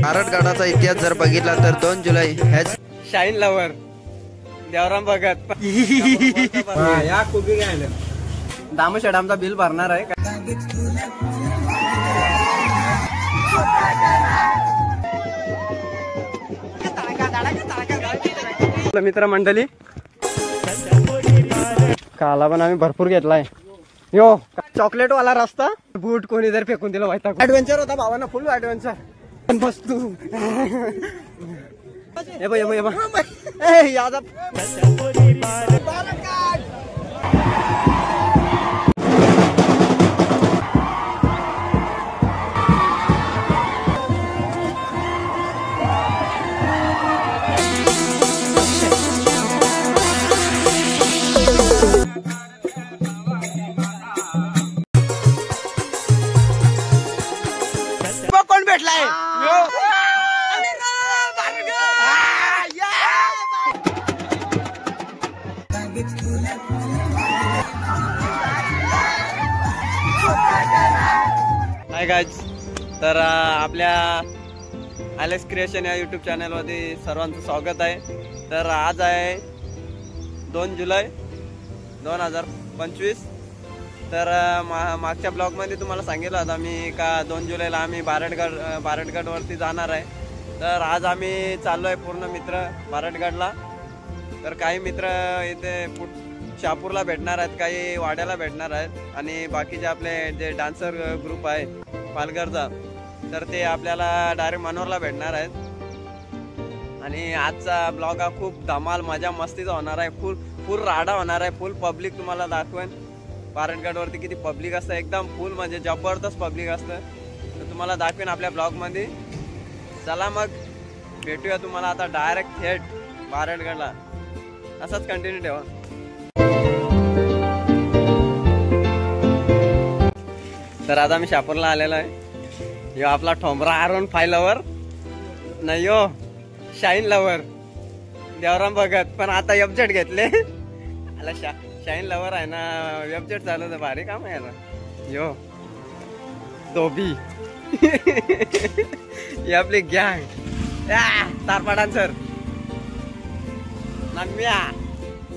भारतगडाचा इतिहास जर बघितला तर 2 जुलै ह्याच शाईन लवर देवराम भगत या कुबी घ्यायला दामू शेडामचा बिल भरणार आहे मित्र मंडळी काला पण आम्ही भरपूर घेतलाय यो चॉकलेट वाला रस्ता बूट कोणी जर फेकून दिला व्हायचा ऍडव्हेंचर होता भावांना फुल ऍडव्हेंचर बस तू ये बा यादा कोण भेटलाय हाय गाईज तर आपल्या एलेक्स क्रिएशन या यूट्यूब चॅनलमध्ये सर्वांचं स्वागत आहे। तर आज आहे 2 जुलै 2025। तर मागच्या ब्लॉगमध्ये तुम्हाला सांगितलं होतं आम्ही का 2 जुलैला आम्ही भारतगडवरती जाणार आहे। तर आज आम्ही चाललो आहे पूर्ण मित्र भारतगडला। तर काही मित्र इथे शहापूरला भेटणार आहेत, काही वाड्याला भेटणार आहेत आणि बाकीचे आपले जे डान्सर ग्रुप आहे पालघरचा तर ते आपल्याला डायरेक्ट मनोरला भेटणार आहेत। आणि आजचा ब्लॉग हा खूप धमाल मजा मस्तीचा होणार आहे, फुल राडा होणार आहे, फुल पब्लिक तुम्हाला दाखवेन। भारतगडवरती किती पब्लिक असतं, एकदम फुल म्हणजे जबरदस्त पब्लिक असतं, तर तुम्हाला दाखवेन आपल्या ब्लॉगमध्ये। चला मग भेटूया तुम्हाला आता डायरेक्ट थेट भारतगडला, असंच कंटिन्यू ठेवा। तर आता मी शहापूरला आलेलो आहे। यो आपला ठोंबरा R15 लवर नाही यो शाईन लवर देवराम भगत, पण आता एफजेड घेतले आला शाईन लवर आहे ना, एफजेड चालू तर भारी काम आहे ना। यो दोबी ही आपली गँग तारपा डान्सर नम्या।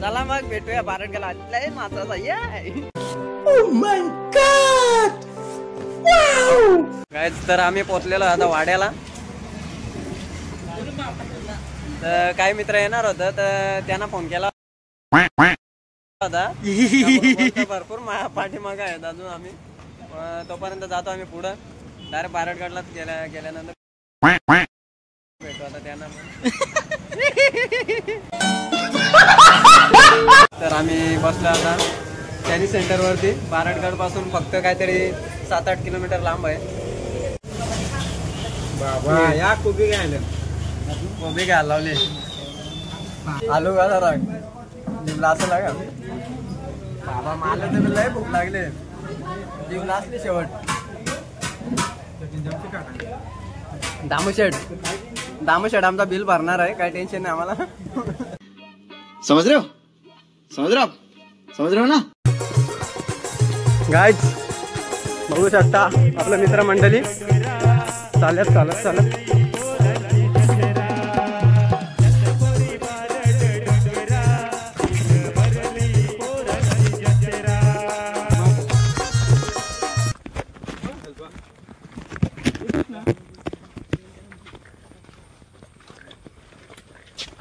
चला मग भेटूया भारतगडला, लय मात्राचा ये oh my God wow guys. तर आम्ही पोहोचलेलो आता वाड्याला। तर काही मित्र येणार होतं तर त्यांना फोन केला होता, भरपूर पाठीमागं आहेत अजून। आम्ही तोपर्यंत जातो आम्ही पुढं डायरेक्ट भारतगडलाच गेल्यानंतर भेटू आता त्यांना। तर आम्ही बसलो आता सॅनी सेंटर वरती। भारतगड पासून फक्त काहीतरी 7-8 किलोमीटर लांब आहे। बाबा या कोबी घ्यायला लावले आलू घाला राग जीव असं लागा बाबा, मला तर लय भूक लागले, जीव लासली शेवट। दामू शेड आमचा बिल भरणार आहे, काय टेन्शन नाही आम्हाला। समझ रहे हो ना गाइज बघू शकता आपलं मित्र मंडळी चालत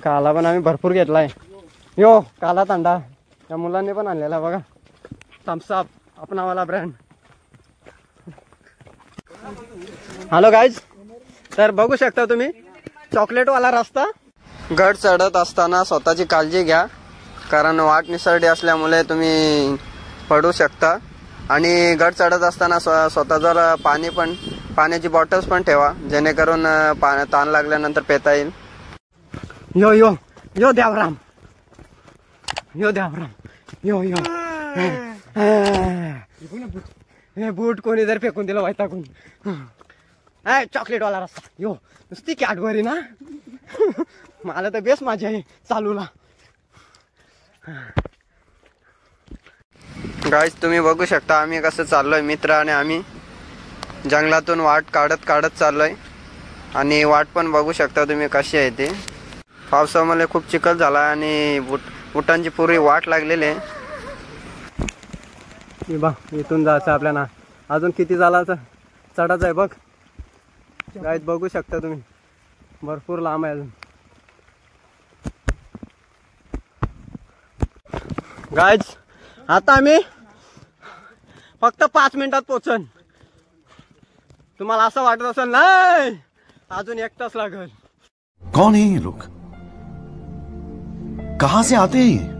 काला पण आम्ही भरपूर घेतलाय। यो काला थंडा या मुलांनी पण आणलेला बघा, थम्सअप आपणावाला ब्रँड। हॅलो गाईज, तर बघू शकता तुम्ही चॉकलेट वाला रस्ता। गड चढत असताना स्वतःची काळजी घ्या, कारण वाट निसरडी असल्यामुळे तुम्ही पडू शकता। आणि गड चढत असताना स्वतः जर पाण्याची बॉटल्स पण ठेवा, जेणेकरून ताण लागल्यानंतर पेता येईल। यो यो यो देवराम यो हे बूट कोणी जर फेकून दिलं वैतागून। चॉकलेट वाला रस्ता यो नुसती कॅडबरी ना मला तर बेस माझी आहे चालूला। गाइस तुम्ही बघू शकता आम्ही कसं चाललोय, मित्र आणि आम्ही जंगलातून वाट काढत चाललोय। आणि वाट पण बघू शकता तुम्ही कशी आहे ती. पावसामुळे खूप चिखल झाला आणि बुटांची पूर्वी वाट लागलेली आहे. बा इथून जायचं आपल्याला. अजून किती झाला तर चढायचं आहे बघ गाईज, बघू शकता तुम्ही भरपूर लांब आहे अजून. गाईज आता आम्ही फक्त 5 मिनिटात पोहोचन. तुम्हाला असं वाटत असेल नाही अजून 1 तास लागेल. कौन है ये लोग, कहां से आते हैं?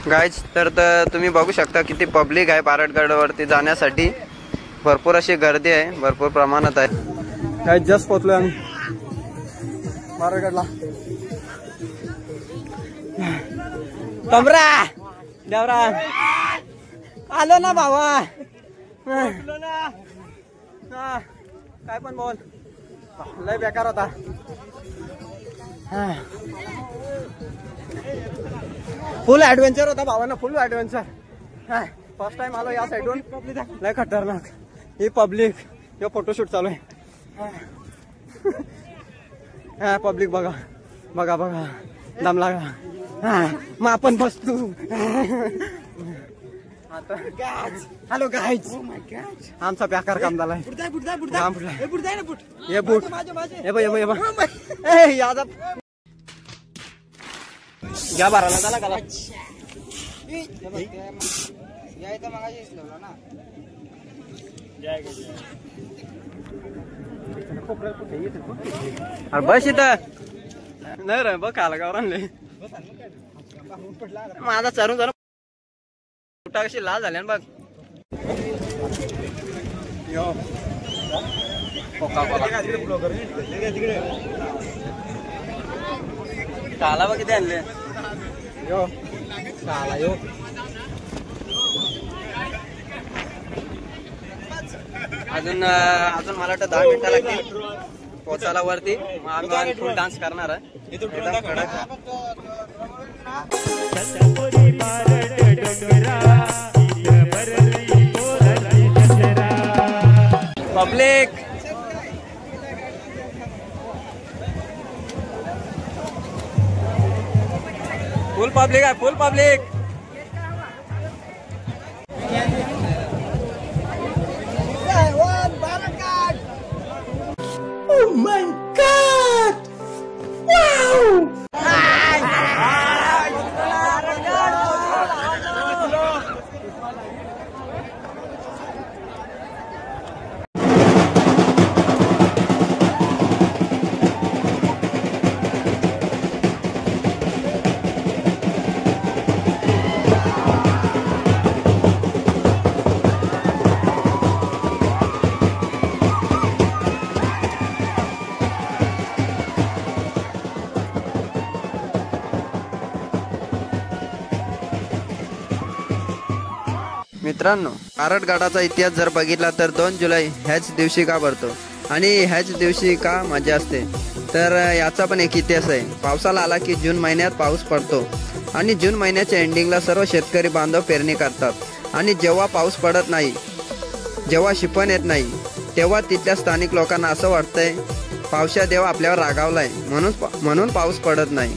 गाईज तर तुम्ही बघू शकता किती पब्लिक आहे बारडगडवरती जाण्यासाठी. भरपूर अशी गर्दी आहे, भरपूर प्रमाणात आहे. गाईज जस्ट पोहोचलोय आम्ही बारडगडला. कमरा देवरा आलो ना भावा. काय पण बोल, लय बेकार होता. फुल ऍडव्हेंचर होता भावांना, फुल ऍडव्हेंचर. फर्स्ट टाइम आलो या साईडून, लय खतरनाक. ही पब्लिक, हे फोटोशूट चालू आहे. पब्लिक बघा बघा बघा, दम लागा. मग आपण बसतो. हॅलो गाईज, आमचा बेकार काम झालाय. हे बूट घ्या बाराला झाला का. बस इथं नाही रे, बघ आला गावर आणले. माझा चरून जरा कुठा कशी लाल झाल्या बघ. काला बघ किती आणले. यो काला यो. अजून मला वाटतं 10 मिनिटं लागतील पोचायला वरती. मग आम्ही फुल डान्स करणार आहे. पब्लिक फुल पब्लिक आहे, फुल public. Oh my God! Wow! मित्रांनो, बारडगडाचा इतिहास जर बघितला तर 2 जुलै ह्याच दिवशी का भरतो आणि ह्याच दिवशी का मजा असते, तर याचा पण एक इतिहास आहे. पावसाला आला की जून महिन्यात पाऊस पडतो आणि जून महिन्याच्या एंडिंगला सर्व शेतकरी बांधव पेरणी करतात. आणि जेव्हा पाऊस पडत नाही, जेव्हा शिपण येत नाही, तेव्हा तिथल्या स्थानिक लोकांना असं वाटतंय पावसा देव आपल्यावर रागावलाय, म्हणून पाऊस पडत नाही.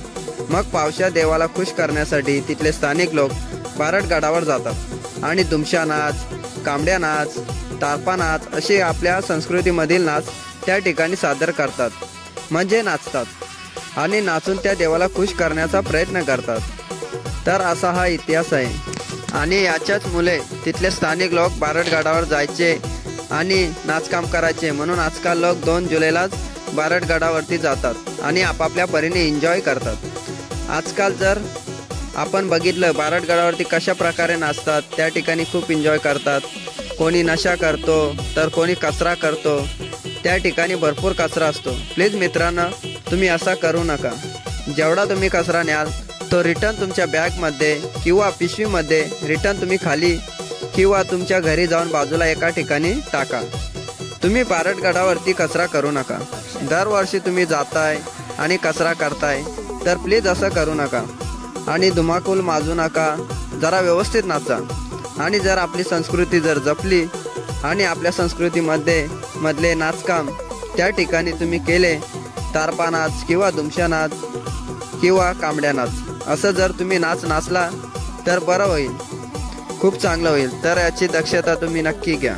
मग पावसा देवाला खुश करण्यासाठी तिथले स्थानिक लोक बारडगडावर जातात आणि दुमशा नाच, कांबड्या नाच, तारपा नाच असे आपल्या संस्कृतीमधील नाच त्या ठिकाणी सादर करतात, म्हणजे नाचतात आणि नाचून त्या देवाला खुश करण्याचा प्रयत्न करतात. तर असा हा इतिहास आहे आणि याच्याच मुले तिथले स्थानिक लोक बारडगडावर जायचे आणि नाचकाम करायचे. म्हणून आजकाल लोक 2 जुलैलाच बारडगडावरती जातात आणि आपापल्या परीने एन्जॉय करतात. आजकाल जर आपण बघितलं बारडगडावरती कशा प्रकारे नाचतात, त्या ठिकाणी खूप एन्जॉय करतात. कोणी नशा करतो तर कोणी कचरा करतो, त्या ठिकाणी भरपूर कचरा असतो. प्लीज मित्रांनो, तुम्ही असा करू नका. जेवढा तुम्ही कचरा न्याल तो रिटर्न तुमच्या बॅगमध्ये किंवा पिशवीमध्ये रिटर्न तुम्ही खाली किंवा तुमच्या घरी जाऊन बाजूला एका ठिकाणी टाका. तुम्ही बारडगडावरती कचरा करू नका. दरवर्षी तुम्ही जाताय आणि कचरा करताय, तर प्लीज असं करू नका आणि धुमाकूल माजू नका. जरा व्यवस्थित नाचा. आणि जर आपली संस्कृती जर जपली आणि आपल्या संस्कृतीमध्ये मधले नाचकाम त्या ठिकाणी तुम्ही केले तारपा नाच किंवा दुमशा नाच किंवा कांबड्या नाच असं जर तुम्ही नाच नाचला तर बरं होईल, खूप चांगलं होईल. तर याची दक्षता तुम्ही नक्की घ्या.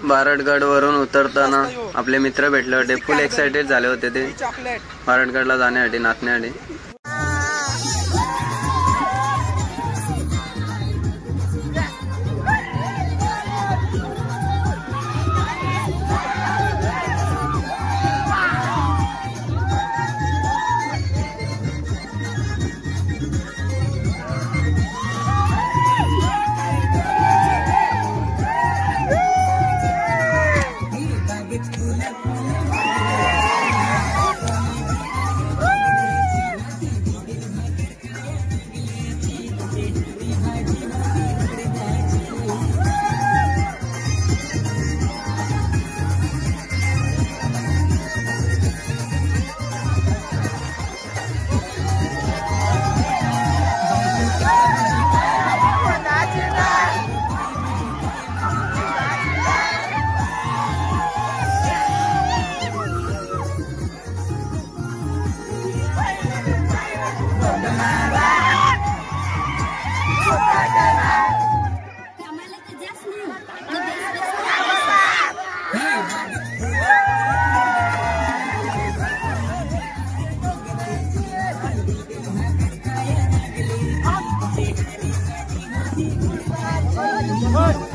बारडगड वरून उतरताना आपले मित्र भेटले होते. फुल एक्साइटेड झाले होते ते बारडगडला जाण्यासाठी, नाचण्यासाठी. होय